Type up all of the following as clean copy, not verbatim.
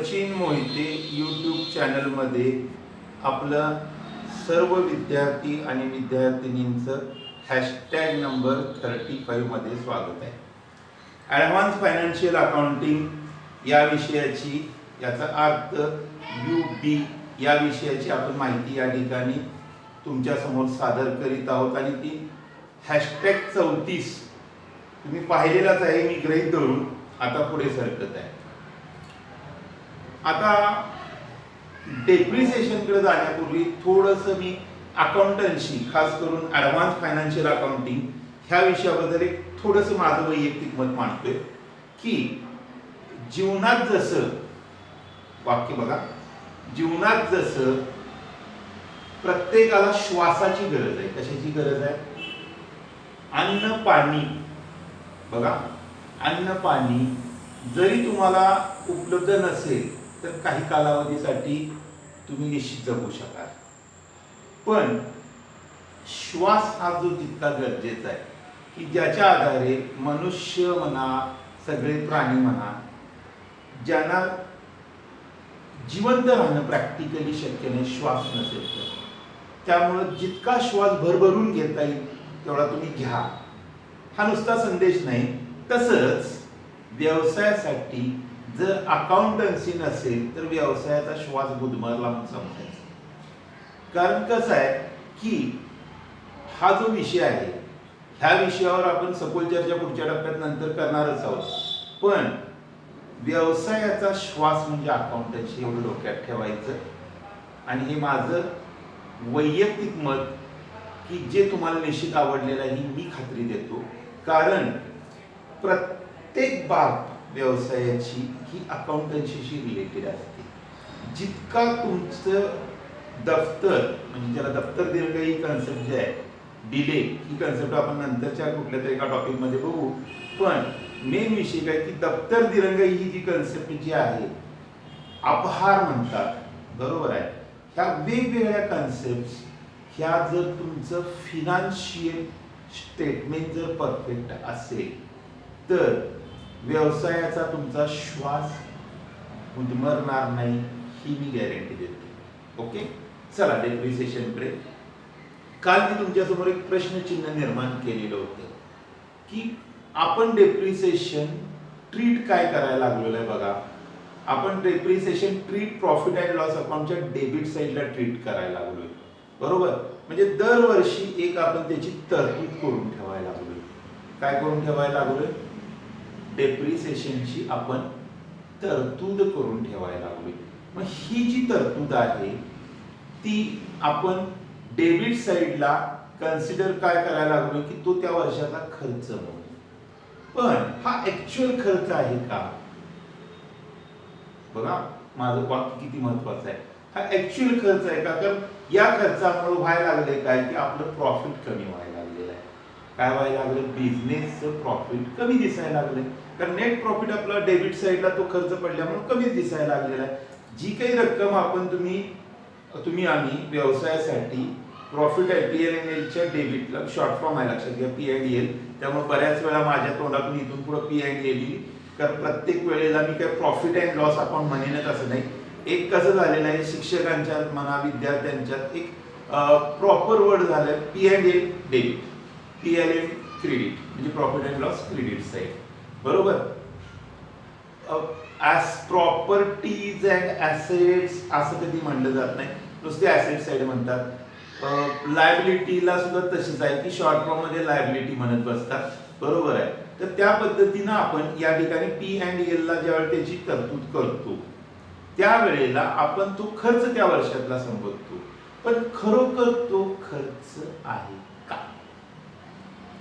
Sachin Mohite YouTube चॅनलमध्ये आपलं सर्व विद्यार्थी आणि विद्यार्थिनींचं हॅशटॅग नंबर 35 मध्ये स्वागत आहे. ॲडव्हान्स फायनान्शियल अकाउंटिंग या विषयाची, याचा अर्थ UB या विषयाची आपण माहिती या ठिकाणी तुमच्या समोर सादर करीत आहोत आणि ती हॅशटॅग 34 तुम्ही पाहिलेलाच आहे. मी गृहीत धरून आता पुढे सरकत आहे. आता डेप्रिसिएशनकडे जाण्यापूर्वी थोडंसं मी अकाउंटन्सी, खास करून ॲडव्हान्स फायनान्शियल अकाउंटिंग ह्या विषयाबद्दल एक थोडंसं माझं वैयक्तिक मत मांडतोय की जीवनात जसं, वाक्य बघा, जीवनात जसं प्रत्येकाला श्वासाची गरज आहे. कशाची गरज आहे? अन्न पाणी. बघा, अन्न पाणी जरी तुम्हाला उपलब्ध नसेल तर काही कालावधीसाठी तुम्ही निश्चित जगू शकाल, पण श्वास हा जो जितका गरजेचा आहे की ज्याच्या आधारे मनुष्य म्हणा, सगळे प्राणी म्हणा, ज्यांना जिवंत राहणं प्रॅक्टिकली शक्य नाही श्वास नसेल तर, त्यामुळं जितका श्वास भरभरून घेता येईल तेवढा तुम्ही घ्या. हा नुसता संदेश नाही. तसंच व्यवसायासाठी जर अकाउंटन्सी नसेल तर व्यवसायाचा श्वास गुदमरला म्हणून समजायचं. कारण कसं आहे की हा जो विषय आहे, ह्या विषयावर आपण सखोल चर्चा पुढच्या टप्प्यात नंतर करणारच आहोत, पण व्यवसायाचा श्वास म्हणजे अकाउंटन्सी एवढं डोक्यात ठेवायचं. आणि हे माझं वैयक्तिक मत की जे तुम्हाला निश्चित आवडलेलं आहे, मी खात्री देतो. कारण प्रत्येक बाब व्यवसायाची ही अकाउंटन्सीशी रिलेटेड असते. जितका तुमचं दफ्तर, म्हणजे ज्याला दफ्तर दीर्घ ही कन्सेप्ट जी आहे, डिले ही कन्सेप्ट आपण नंतरच्या कुठल्या तरी एका टॉपिकमध्ये बघू, पण मेन विषय काय की दफ्तर दिरंग ही जी कन्सेप्ट जी आहे, अपहार म्हणतात, बरोबर आहे. ह्या वेगवेगळ्या कन्सेप्ट ह्या जर तुमचं फिनान्शियल स्टेटमेंट जर परफेक्ट असेल तर व्यवसायाचा तुमचा श्वास गुदमरणार नाही, ही मी गॅरंटी देतो. ओके, चला डेप्रिसिएशनकडे. काल मी तुमच्यासमोर एक प्रश्नचिन्ह निर्माण केलेलं होतं की आपण डेप्रिसिएशन ट्रीट काय करायला लागलेलं आहे. बघा, आपण depreciation treat profit and loss अकाउंटच्या डेबिट साईडला ट्रीट करायला लागलोय, बरोबर. म्हणजे दरवर्षी एक आपण त्याची तरतूद करून ठेवायला लागलोय. काय करून ठेवायला लागलोय? डेप्रिसिएशनची आपण तरतूद करून ठेवायला लागलोय. मग ही जी तरतूद आहे ती आपण डेबिट साईडला कन्सिडर काय करायला लागलोय की तो त्या वर्षाचा खर्च म्हणून. पण हा ऍक्च्युअल खर्च आहे का? बघा, माझं वाक्य किती महत्वाचं आहे. हा ऍक्च्युअल खर्च आहे का? कारण या खर्चामुळे व्हायला लागले काय की आपलं प्रॉफिट कमी व्हायला लागलेलं आहे. काय व्हायला लागलं? बिझनेसचं प्रॉफिट कमी दिसायला लागले. कारण नेट प्रॉफिट आपला डेबिट साईडला तो खर्च पडल्यामुळे कमीच दिसायला लागलेला आहे. जी काही रक्कम आपण तुम्ही आम्ही व्यवसायासाठी प्रॉफिट आहे P&Lच्या डेबिटला, शॉर्ट फॉर्म आहे, लक्षात घ्या, P&L. त्यामुळे बऱ्याच वेळा माझ्या तोंडातून इथून पुढे P&L येईल, कारण प्रत्येक वेळेला मी काय प्रॉफिट अँड लॉस अकाउंट म्हणेनच असं नाही. एक कसं झालेलं आहे, शिक्षकांच्यात म्हणा, विद्यार्थ्यांच्यात एक प्रॉपर वर्ड झालंय P&L डेबिट, PNL क्रेडिट, म्हणजे profit and loss credit side, बरोबर. ॲज प्रॉपर्टीज अँड ॲसेट्स असं कधी म्हणलं जात नाही, नुसते ॲसेट साईड म्हणतात. लायबिलिटीला सुद्धा तशीच आहे की शॉर्ट फॉर्म मध्ये लायबिलिटी म्हणत बसतात, बरोबर आहे. तर त्या पद्धतीनं आपण या ठिकाणी P&L ला ज्यावेळी त्याची तरतूद करतो त्यावेळेला आपण तो खर्च त्या वर्षातला संबोधतो. पण खरोखर तो खर्च आहे का?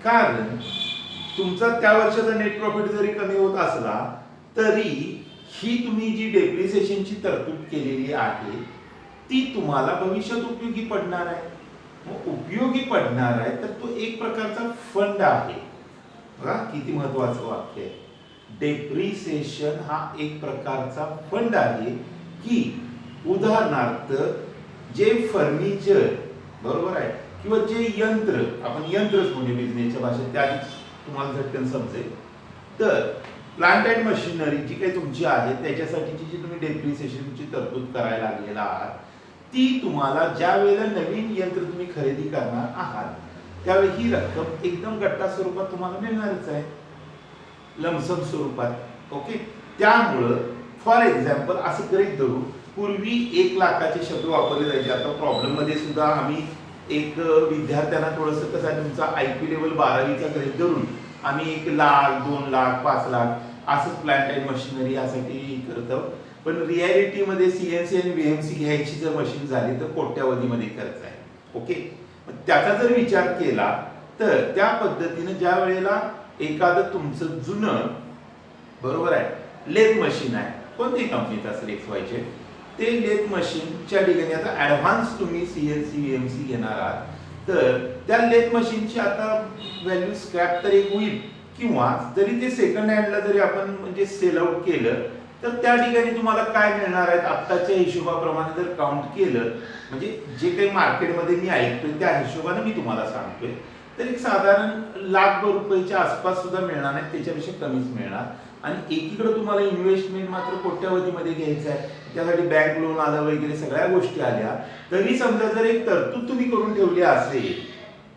कारण तुमचा त्या वर्षाचा नेट प्रॉफिट जरी कमी होत असला तरी ही तुम्ही जी डेप्रिसिएशनची तरतूद केलेली आहे ती तुम्हाला भविष्यात उपयोगी पडणार आहे. मग उपयोगी पडणार आहे तर तो एक प्रकारचा फंड आहे. बघा किती महत्वाचं वाक्य आहे. डेप्रिसिएशन हा एक प्रकारचा फंड आहे की उदाहरणार्थ जे फर्निचर, बरोबर आहे, किंवा जे यंत्र, आपण यंत्रच म्हणजे बिझनेसच्या भाषेत, त्या तुम्हाला झटकन समजेल, तर प्लांट अँड मशिनरी जी काही तुमची आहे त्याच्यासाठीची जी तुम्ही डेप्रिसिएशनची तरतूद करायला लागलेला आहात ती तुम्हाला ज्या वेळेला नवीन यंत्र तुम्ही खरेदी करणार आहात त्यावेळी ही रक्कम एकदम गट्टा स्वरूपात तुम्हाला मिळणारच आहे, लमसम स्वरूपात. ओके, त्यामुळं फॉर एक्झाम्पल असं गृहीत धरू, पूर्वी 1 लाखाचे शब्द वापरले जायचे. आता प्रॉब्लेम मध्ये सुद्धा आम्ही एक विद्यार्थ्यांना थोडंसं कसं आहे तुमचा IQ लेवल 12वीचा गृहीत धरून आम्ही 1 लाख 2 लाख 5 लाख असंच प्लांट अँड मशिनरी यासाठी करतो. पण रियालिटीमध्ये CNC आणि VMC घ्यायची जर मशीन झाली तर कोट्यावधीमध्ये खर्च आहे. ओके, त्याचा जर विचार केला तर त्या पद्धतीने ज्या वेळेला एखादं तुमचं जुनं बरोबर आहे लेथ मशीन आहे, कोणती कंपनीचं असेल XYZ, ते लेथ मशीनच्या ठिकाणी आता ऍडव्हान्स तुम्ही CNC VMC घेणार आहात तर त्या लेथ मशीनची आता व्हॅल्यू स्क्रॅप तर एक होईल किंवा जरी ते सेकंड हँडला जरी आपण म्हणजे सेल आउट केलं तर त्या ठिकाणी तुम्हाला काय मिळणार आहेत आत्ताच्या हिशोबाप्रमाणे जर काउंट केलं म्हणजे जे काही मार्केटमध्ये मी ऐकतोय त्या हिशोबाने मी तुम्हाला सांगतोय तर एक साधारण लाखभर रुपयाच्या आसपास सुद्धा मिळणार नाही, त्याच्यापेक्षा कमीच मिळणार. आणि एकीकडे तुम्हाला इन्व्हेस्टमेंट मात्र कोट्यावधीमध्ये घ्यायचं आहे, त्यासाठी बँक लोन आलं वगैरे सगळ्या गोष्टी आल्या. तरी समजा जर एक तरतूद तुम्ही करून ठेवली असेल,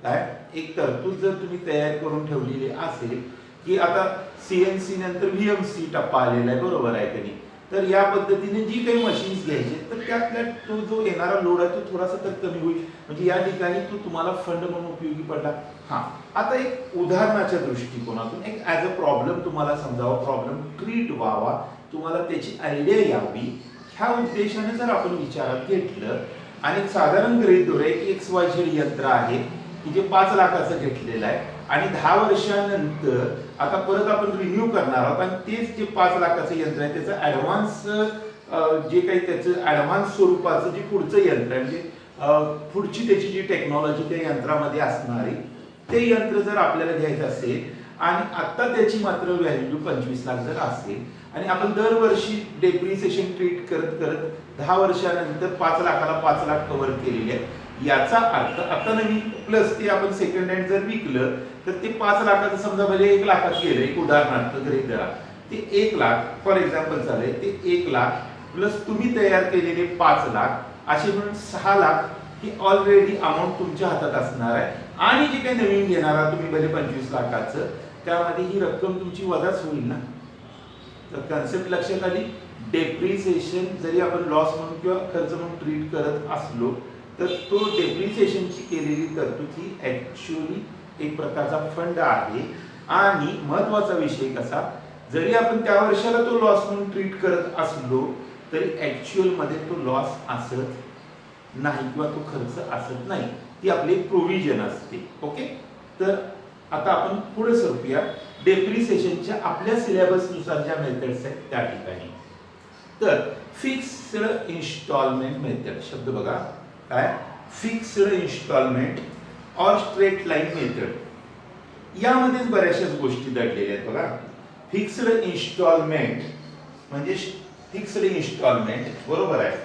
काय एक तरतूद जर तुम्ही तयार करून ठेवलेली असेल की आता CNC नंतर VMC टप्पा आलेला आहे बरोबर आहे कधी, तर या पद्धतीने जी काही मशीन्स घ्यायची तर त्यातल्या तो जो येणारा लोड आहे तो थोडासा तर कमी होईल, म्हणजे या ठिकाणी तो तुम्हाला फंड म्हणून उपयोगी पडला. हा, आता एक उदाहरणाच्या दृष्टिकोनातून एक ॲज अ प्रॉब्लेम तुम्हाला समजावा, प्रॉब्लेम ट्रीट व्हावा, तुम्हाला त्याची आयडिया यावी ह्या उद्देशाने जर आपण विचारात घेतलं आणि साधारण गृहीत धरूया की XYZ यंत्र आहे की जे 5 लाखाचं घेतलेलं आहे आणि 10 वर्षानंतर आता परत आपण रिन्यू करणार आहोत आणि तेच जे 5 लाखाचं यंत्र आहे त्याचं ॲडव्हान्स जे काही त्याचं ॲडव्हान्स स्वरूपाचं जे पुढचं यंत्र आहे म्हणजे पुढची त्याची जी टेक्नॉलॉजी त्या यंत्रामध्ये असणारी ते यंत्र जर आपल्याला घ्यायचं असेल आणि आता त्याची मात्र व्हॅल्यू 25 लाख जर असेल आणि आपण दरवर्षी डेप्रिसिएशन ट्रीट करत करत 10 वर्षानंतर 5 लाखाला 5 लाख कव्हर केलेले आहे, याचा अर्थ आता नवीन प्लस ते आपण सेकंड हँड जर विकलं तर ते 5 लाखाचं समजा म्हणजे 1 लाखात गेलं, एक उदाहरणार्थ गृहीत धरा, ते 1 लाख फॉर एक्झाम्पल झालंय, ते 1 लाख प्लस तुम्ही तयार केलेले 5 लाख असे म्हणून 6 लाख ही ऑलरेडी अमाऊंट तुमच्या हातात असणार आहे. आणि जे काही नवीन घेणार आहात तुम्ही भले 25 लाखाचं त्यामध्ये ही रक्कम तुमची वजाच होईल ना. तर कन्सेप्ट लक्षात आली. डेप्रिसिएशन जरी आपण लॉस म्हणून किंवा खर्च म्हणून ट्रीट करत असलो तर तो डेप्रिसिएशनची केलेली तरतूद ही ऍक्च्युअली एक प्रकारचा फंड आहे. आणि महत्वाचा विषय कसा, जरी आपण त्या वर्षाला तो लॉस म्हणून ट्रीट करत असलो तरी ऍक्च्युअल मध्ये तो लॉस असत नाही किंवा तो खर्च असत नाही, ती आपली प्रोव्हिजन असते. ओके, तर आता आपण पुढे सरकूया डेप्रिसिएशनच्या आपल्या सिलेबस नुसार ज्या मेथड्स आहेत त्या ठिकाणी. तर फिक्स्ड इन्स्टॉलमेंट मेथड, शब्द बघा काय, फिक्स्ड इन्स्टॉलमेंट और स्ट्रेट लाईन मेथड, यामध्येच बऱ्याचशाच गोष्टी दडलेल्या आहेत बघा. फिक्स्ड इन्स्टॉलमेंट म्हणजे फिक्स्ड इन्स्टॉलमेंट बरोबर आहे,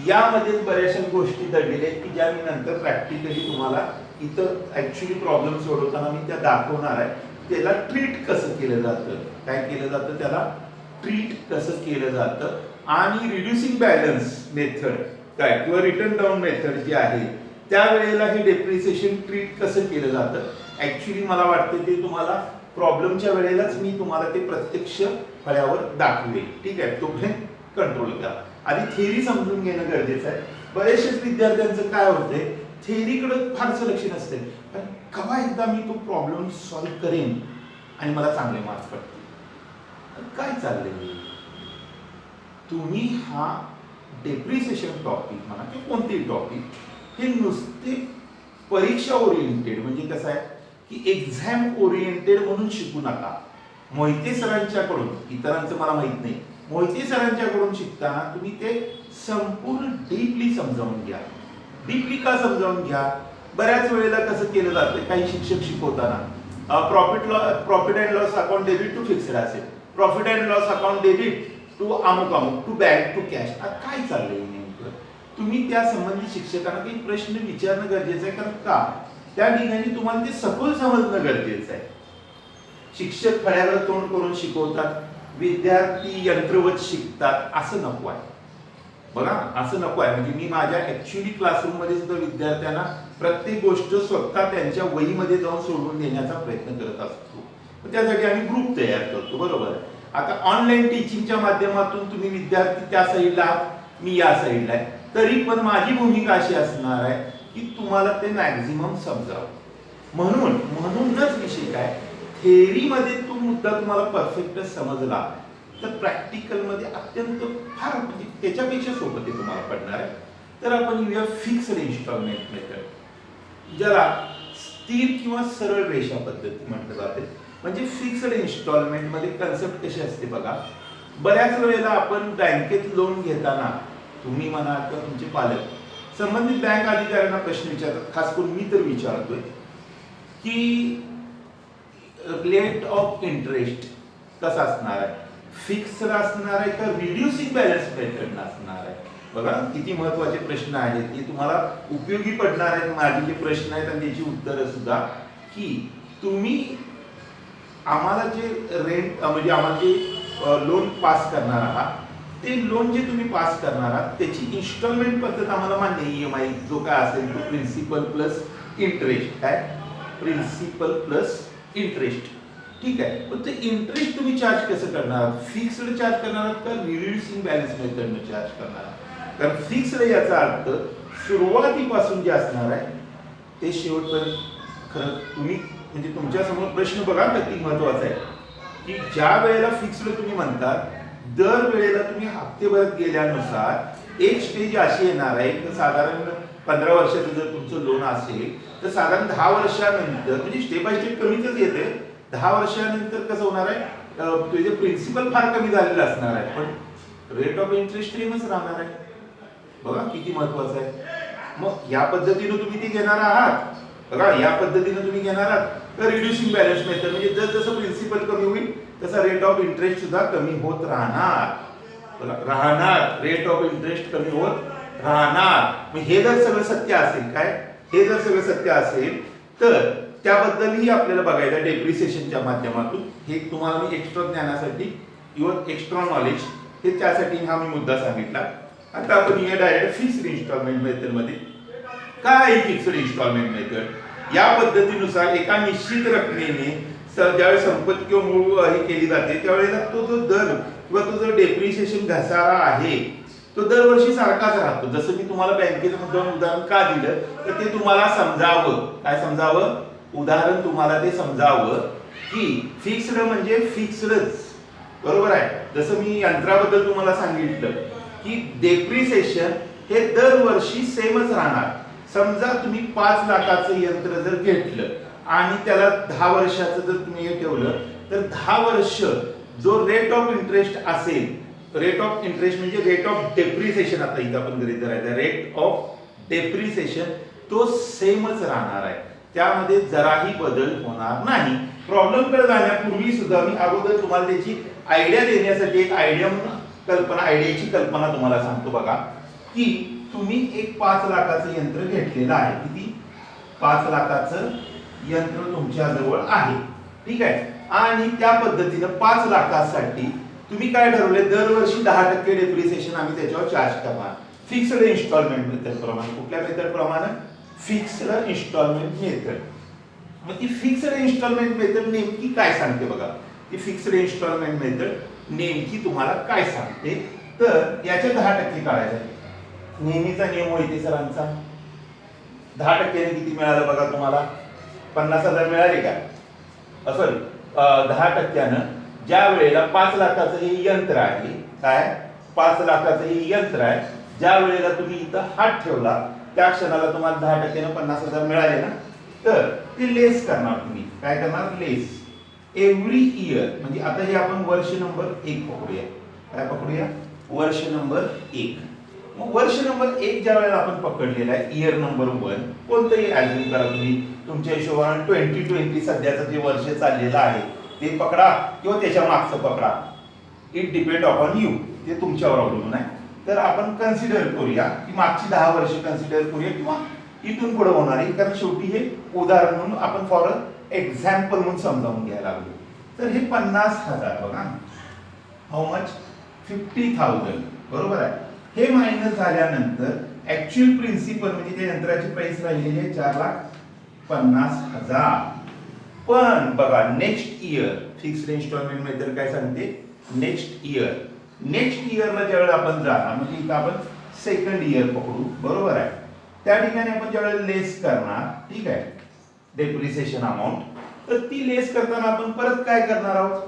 यामध्येच बऱ्याचशा गोष्टी दडलेल्या आहेत की ज्या मी नंतर प्रॅक्टिकली तुम्हाला इथं ऍक्च्युअली प्रॉब्लेम सोडवताना मी त्या दाखवणार आहे. त्याला ट्रीट कसं केलं जातं, काय केलं जातं, त्याला ट्रीट कसं केलं जातं. आणि रिड्युसिंग बॅलन्स मेथड काय किंवा रिटर्न डाऊन मेथड जी आहे त्यावेळेला हे डेप्रिसिएशन ट्रीट कसं केलं जातं. ऍक्च्युअली मला वाटतं ते तुम्हाला प्रॉब्लेमच्या वेळेलाच मी तुम्हाला ते प्रत्यक्ष फळ्यावर दाखवेल. ठीक आहे, तोपर्यंत कंट्रोल करा. आधी थेअरी समजून घेणं गरजेचं आहे. बरेचसेच विद्यार्थ्यांचं काय होतंय, थेअरीकडे फारसं लक्ष नसते, पण केव्हा एकदा मी तो प्रॉब्लेम सॉल्व्ह करेन आणि मला चांगले मार्क्स पडतील. काय चाललंय, तुम्ही हा डेप्रिसिएशन टॉपिक म्हणा किंवा कोणतेही टॉपिक हे नुसते परीक्षा ओरिएंटेड म्हणजे कसं आहे की एक्झाम ओरिएंटेड म्हणून शिकू नका. मोहिते सरांच्याकडून, इतरांचं मला माहित नाही, मोहिते सरांच्याकडून शिकताना तुम्ही ते संपूर्ण डीपली समजावून घ्या. डीपली का समजावून घ्या, बऱ्याच वेळेला कसं केलं जातं, काही शिक्षक शिकवताना profit and loss account debit to fixed asset, profit and loss account debit to अमुक अमुक टू बँक टू कॅश, काय चाललंय नेमकं. तुम्ही त्या संबंधित शिक्षकांना काही प्रश्न विचारणं गरजेचं आहे, कारण का त्या ठिकाणी तुम्हाला ते सखोल समजणं गरजेचं आहे. शिक्षक फळ्यावर तोंड करून शिकवतात, विद्यार्थी यंत्रवत शिकतात असं नको आहे बघा, असं नको आहे. म्हणजे मी माझ्या ऍक्च्युली क्लासरूम मध्ये सुद्धा विद्यार्थ्यांना प्रत्येक गोष्ट स्वतः त्यांच्या वहीमध्ये जाऊन सोडवून देण्याचा प्रयत्न करत असतो. त्यासाठी आम्ही ग्रुप तयार करतो, बरोबर आहे. आता ऑनलाईन टीचिंगच्या माध्यमातून तुम्ही विद्यार्थी त्या साईडला आहात, मी या साईडला आहे, तरी पण माझी भूमिका अशी असणार आहे की तुम्हाला ते मॅक्झिमम समजावं. म्हणूनच विषय काय, थेअरीमध्ये तो मुद्दा तुम्हाला परफेक्ट समजला तर प्रॅक्टिकल मध्ये अत्यंत फार म्हणजे त्याच्यापेक्षा सोपं ते तुम्हाला पडणार आहे. तर आपण येऊया फिक्स्ड इन्स्टॉलमेंट मेथड, ज्याला स्थिर किंवा सरळ रेषा पद्धती म्हटलं जाते. म्हणजे फिक्स्ड इन्स्टॉलमेंट मध्ये कन्सेप्ट कशी असते बघा, बऱ्याच वेळेला आपण बँकेत लोन घेताना तुम्ही म्हणा किंवा तुमचे पालक संबंधित बँक अधिकाऱ्यांना प्रश्न विचारतात, खास करून मी तर विचारतोय की रेट ऑफ इंटरेस्ट कसा असणार आहे, फिक्स्ड असणार आहे का रिड्युसिंग बॅलन्स मेथड असणार आहे. बघा किती महत्वाचे प्रश्न आहेत, ते तुम्हाला उपयोगी पडणार आहेत. माझे जे प्रश्न आहेत आणि त्याची उत्तरं सुद्धा, की तुम्ही आम्हाला जे रेंट म्हणजे आम्हाला जे लोन पास करणार आहात, ते लोन जे तुम्ही पास करणार आहात त्याची इन्स्टॉलमेंट पद्धत आम्हाला मान्य आहे. EMI जो काय असेल तो प्रिन्सिपल प्लस इंटरेस्ट, काय प्रिन्सिपल प्लस इंटरेस्ट, ठीक आहे. पण ते इंटरेस्ट तुम्ही चार्ज कसं करणार, फिक्स्ड चार्ज करणार का रिड्युसिंग बॅलन्स मेथडने चार्ज करणार. कारण फिक्स्ड याचा अर्थ सुरुवातीपासून जे असणार आहे ते शेवटपर्यंत. खरं तुम्ही म्हणजे तुमच्या समोर प्रश्न बघा किती महत्वाचा आहे, की ज्या वेळेला फिक्स्ड तुम्ही म्हणतात दर वेळेला तुम्ही हप्ते भरत गेल्यानुसार एक स्टेज अशी येणार आहे की साधारण 15 वर्षाचं जर तुमचं लोन असेल तर साधारण 10 वर्षानंतर म्हणजे स्टेप बाय स्टेप कमीच येते. 10 वर्षानंतर कसं होणार आहे, तुझे प्रिन्सिपल फार कमी झालेलं असणार आहे पण रेट ऑफ इंटरेस्ट सेमच राहणार आहे. बघा किती महत्वाचं आहे. मग या पद्धतीने तुम्ही ते घेणार आहात, बघा या पद्धतीने तुम्ही घेणार आहात तर रिड्युसिंग बॅलन्स मेथड म्हणजे जसं प्रिन्सिपल कमी होईल तसा रेट ऑफ इंटरेस्ट सुद्धा कमी होत राहणार. रेट ऑफ इंटरेस्ट कमी होत राहणार. मग हे जर सगळं सत्य असेल, काय हे जर सगळं सत्य असेल तर त्याबद्दलही आपल्याला बघायला डेप्रिसिएशनच्या माध्यमातून. हे तुम्हाला मी एक्स्ट्रा ज्ञानासाठी युअर एक्स्ट्रा नॉलेज हे त्यासाठी हा मी मुद्दा सांगितला. आता आपण या डायरेक्ट फिक्स्ड इन्स्टॉलमेंट मेथड मध्ये काय फिक्स्ड इन्स्टॉलमेंट मेथड, या पद्धतीनुसार एका निश्चित रकमेने ज्यावेळेस संपत्ती किंवा मूळ हे केली जाते त्यावेळेला तो जो दर किंवा तो जो डेप्रिसिएशन घसारा आहे तो दरवर्षी सारखाच राहतो. जसं मी तुम्हाला बँकेचं उदाहरण का दिलं तर ते तुम्हाला समजावं. काय समजावं, उदाहरण तुम्हाला ते समजावं की फिक्स्ड म्हणजे फिक्स्डच, बरोबर आहे. जसं मी यंत्राबद्दल तुम्हाला सांगितलं की डेप्रिसिएशन हे दरवर्षी सेमच राहणार. समजा तुम्ही 5 लाखाचं यंत्र जर घेतलं आणि त्याला 10 वर्षाचं जर तुम्ही हे ठेवलं तर 10 वर्ष जो रेट ऑफ इंटरेस्ट असेल, रेट ऑफ इंटरेस्ट म्हणजे रेट ऑफ डेप्रिसिएशन, आता इथं आपण गृहीत धरायचं रेट ऑफ डेप्रिसिएशन तो सेमच राहणार आहे. त्यामध्ये जराही बदल होणार नाही. प्रॉब्लेम कडे जाण्यापूर्वी सुद्धा मी अगोदर तुम्हाला त्याची आयडिया देण्यासाठी एक आयडियाची कल्पना तुम्हाला सांगतो. बघा की तुम्ही एक 5 लाखाचं यंत्र घेतलेलं आहे. किती, 5 लाखाचं यंत्र तुमच्या जवळ आहे, ठीक आहे. आणि त्या पद्धतीने 5 लाखासाठी तुम्ही काय ठरवले, दरवर्षी 10% डेप्रिसिएशन आम्ही त्याच्यावर चार्ज करणार फिक्स्ड इन्स्टॉलमेंट मेथड प्रमाणे. कुठल्या मेथड प्रमाणे, फिक्स्ड इन्स्टॉलमेंट मेथड. मग ती फिक्स्ड इन्स्टॉलमेंट मेथड नेमकी काय सांगते बघा. ती फिक्स्ड इन्स्टॉलमेंट मेथड नेमकी तुम्हाला काय सांगते तर याच्या 10% काढायचं आहे. नेहमीचा नियम होईल सरांचा. 10% किती मिळालं बघा तुम्हाला, 50,000 मिळाले का. सॉरी 10% ज्या वेळेला 5 लाखाचं हे यंत्र आहे, काय 5 लाखाचं हे यंत्र आहे, ज्या वेळेला तुम्ही इथं हात ठेवला त्या क्षणाला तुम्हाला 10% 50,000 मिळाले ना, तर ते लेस करणार. तुम्ही काय करणार, लेस एव्हरी इयर. म्हणजे आता हे आपण वर्ष नंबर 1 पकडूया. काय पकडूया, वर्ष नंबर 1. मग वर्ष नंबर 1 ज्या वेळेला आपण पकडलेला आहे, इयर नंबर 1 कोणतंही ऍझ्युम करा तुम्ही तुमच्या हिशोबाने. 2020 सध्याचं जे वर्ष चाललेलं आहे ते पकडा किंवा त्याच्या मागचं पकडा, इट डिपेंड अपॉन यू, ते तुमच्यावर अवलंबून आहे. तर आपण कन्सिडर करूया की मागची 10 वर्ष कन्सिडर करूया किंवा इथून पुढे होणार आहे, कारण शेवटी हे उदाहरण म्हणून आपण फॉर एक्झाम्पल म्हणून समजावून घ्यायला लागलो. तर हे 50,000 बघा, हाऊ मच 50,000 बरोबर आहे. हे मायनस झाल्यानंतर ऍक्च्युअल प्रिन्सिपल म्हणजे ते यंत्राची प्राइस राहिलेली आहे 4,50,000. पण बघा next year fixed instalment method काय सांगते, नेक्स्ट इयरला ज्यावेळेला आपण जाणार म्हणजे इथं आपण सेकंड इयर पकडू बरोबर आहे, त्या ठिकाणी आपण ज्यावेळेला लेस करणार ठीक आहे डेप्रिसिएशन अमाऊंट, तर ती लेस करताना आपण परत काय करणार आहोत,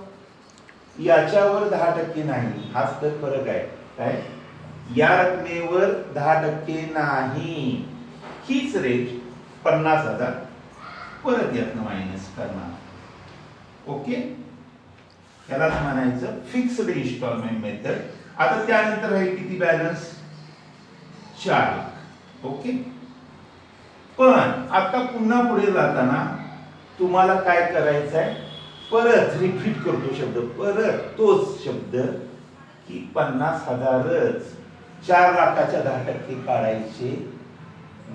याच्यावर 10% नाही, हाच तर फरक आहे. काय या रकमेवर 10% नाही, हीच रेंज 50,000 परत यातनं मायनस करणार. ओके, यालाच म्हणायचं फिक्स्ड इन्स्टॉलमेंट मेथड. आता त्यानंतर आहे किती बॅलन्स 4. ओके, पण आता पुन्हा पुढे जाताना तुम्हाला काय करायचं आहे, परत रिपीट करतो शब्द, परत तोच शब्द की 50,000च 4 लाखाच्या 10% काढायचे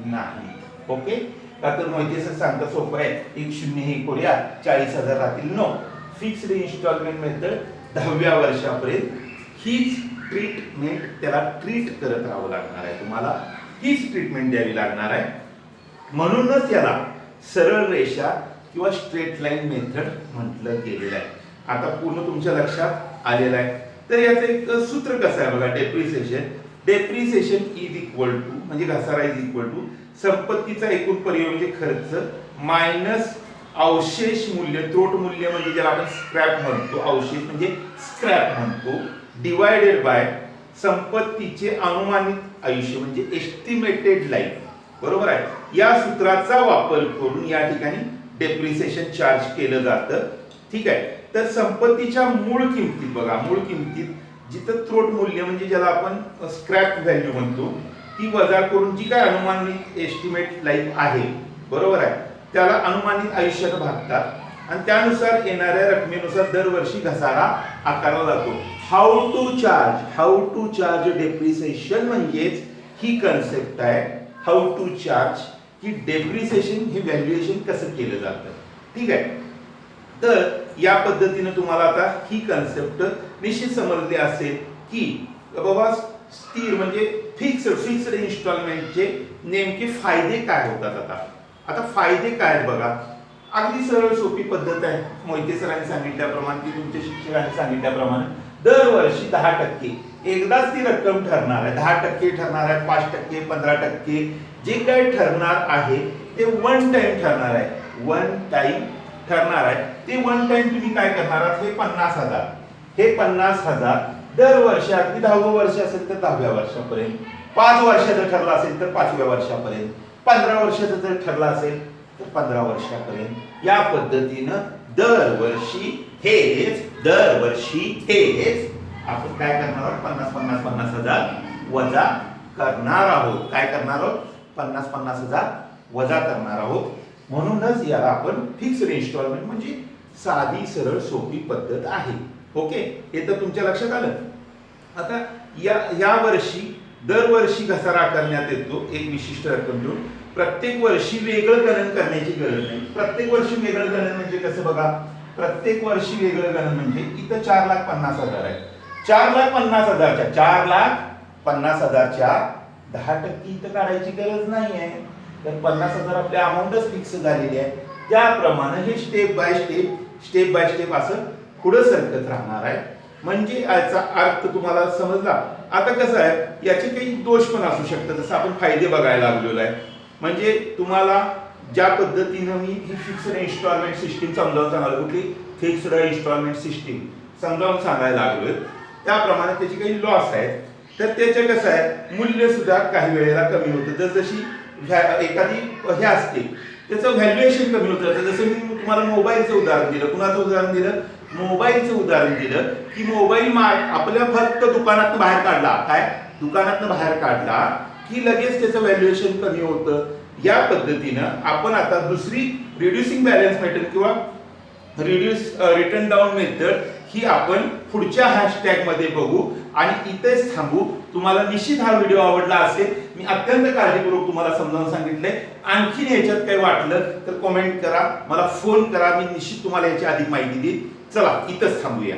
नाही. ओके, का तर माहिती सांगता सोपं आहे, 1 0 हे करूया 40,000 राहतील. नो, फिक्स्ड इन्स्टॉलमेंट मेथड 10व्या वर्षापर्यंत हीच ट्रीटमेंट, त्याला ट्रीट करत राहावं लागणार आहे, तुम्हाला हीच ट्रीटमेंट द्यावी लागणार आहे. म्हणूनच याला सरळ रेषा किंवा स्ट्रेट लाईन मेथड म्हटलं गेलेलं आहे. आता पूर्ण तुमच्या लक्षात आलेलं आहे. तर याचं एक सूत्र कसं आहे बघा, डेप्रिसिएशन इज इक्वल टू म्हणजे घसारा इज इक्वल टू संपत्तीचा एकूण परिव्यय म्हणजे खर्च मायनस अवशेष मूल्य, त्रोट मूल्य म्हणजे ज्याला आपण स्क्रॅप म्हणतो, अवशेष म्हणजे स्क्रॅप म्हणतो, डिवायडेड बाय संपत्तीचे अनुमानित आयुष्य म्हणजे एस्टिमेटेड लाईफ. बरोबर आहे. या सूत्राचा वापर करून या ठिकाणी डेप्रिसिएशन चार्ज केलं जातं. ठीक आहे. तर संपत्तीच्या मूळ किमतीत बघा, मूळ किमतीत जिथं त्रोट मूल्य म्हणजे ज्याला आपण स्क्रॅप व्हॅल्यू म्हणतो ती वजा करून जी काय अनुमानित एस्टिमेट लाईफ आहे बरोबर आहे त्याला अनुमानित आयुष्यात भागतात आणि त्यानुसार येणाऱ्या रकमेनुसार दरवर्षी घसारा आकारला जातो. हाऊ टू चार्ज डेप्रिसिएशन म्हणजेच ही कन्सेप्ट आहे. हाऊ टू चार्ज की डेप्रिसिएशन हे व्हॅल्युएशन कसं केलं जातं. ठीक आहे. तर या पद्धतीने तुम्हाला आता ही कन्सेप्ट निश्चित समजली असेल की बाबा स्थिर म्हणजे फिक्स्ड इन्स्टॉलमेंटचे नेमके फायदे काय होतात. आता फायदे काय आहेत बघा, अगदी सरळ सोपी पद्धत आहे. मोहिते सरांनी सांगितल्याप्रमाणे की तुमच्या शिक्षकांनी सांगितल्याप्रमाणे दरवर्षी 10% एकदाच ती रक्कम ठरणार आहे. 10% ठरणार आहे, 5%, 15% जे काही ठरणार आहे ते वन टाइम ठरणार आहे. वन टाइम ठरणार आहे ते वन टाइम तुम्ही काय करणार आहात, हे 50,000 दरवर्षी, अगदी 10वं वर्ष असेल तर 10व्या वर्षापर्यंत, 5 वर्षाचं ठरलं असेल तर 5व्या वर्षापर्यंत, 15 वर्षाचं जर ठरलं असेल तर 15 वर्षापर्यंत या पद्धतीनं दरवर्षी हेच आपण काय करणार आहोत, 50,000 वजा करणार आहोत. काय करणार आहोत, 50,000 वजा करणार आहोत. म्हणूनच याला आपण फिक्स्ड इन्स्टॉलमेंट म्हणजे साधी सरळ सोपी पद्धत आहे. ओके, हे तर तुमच्या लक्षात आलं. आता या वर्षी दरवर्षी घसारा आकारण्यात येतो एक विशिष्ट रक्कम देऊन. प्रत्येक वर्षी वेगळं गणन करण्याची गरज नाही. प्रत्येक वर्षी वेगळं गणन म्हणजे कसं बघा, प्रत्येक वर्षी वेगळं गणन म्हणजे इथं 4,50,000 आहे. 4,50,000च्या 10% इथं काढायची गरज नाही आहे. तर 50,000 आपल्या अमाऊंटच फिक्स झालेली आहे. त्याप्रमाणे हे स्टेप बाय स्टेप असं पुढे सरकत राहणार आहे. म्हणजे याचा अर्थ तुम्हाला समजला. आता कसं आहे, याचे काही दोष पण असू शकतात. जसं आपण फायदे बघायला लागलेलो आहे. म्हणजे तुम्हाला ज्या पद्धतीनं मी ही फिक्स्ड इन्स्टॉलमेंट सिस्टीम समजावून सांगायला, कुठली फिक्स्ड इन्स्टॉलमेंट सिस्टीम समजावून सांगायला लागलोय, त्याप्रमाणे त्याची काही लॉस आहेत. तर त्याचे कसं आहे, मूल्य सुद्धा काही वेळेला कमी होतं. जशी एखादी हे असते त्याचं व्हॅल्युएशन कमी होतं. जसं मी तुम्हाला मोबाईलचं उदाहरण दिलं. कुणाचं उदाहरण दिलं, मोबाईलचं उदाहरण दिलं की मोबाईल आपल्या फक्त दुकानातनं बाहेर काढला की लगेच त्याचं व्हॅल्युएशन कमी होतं. या पद्धतीनं आपण आता दुसरी रिड्युसिंग बॅलन्स मेथड किंवा रिटर्न डाऊन मेथड ही आपण पुढच्या हॅशटॅग मध्ये बघू आणि इथेच थांबू. तुम्हाला निश्चित हा व्हिडिओ आवडला असेल. मी अत्यंत काळजीपूर्वक तुम्हाला समजावून सांगितलंय. आणखीन याच्यात काही वाटलं तर कमेंट करा, मला फोन करा, मी निश्चित तुम्हाला याची अधिक माहिती देईन. चला इथंच थांबूया.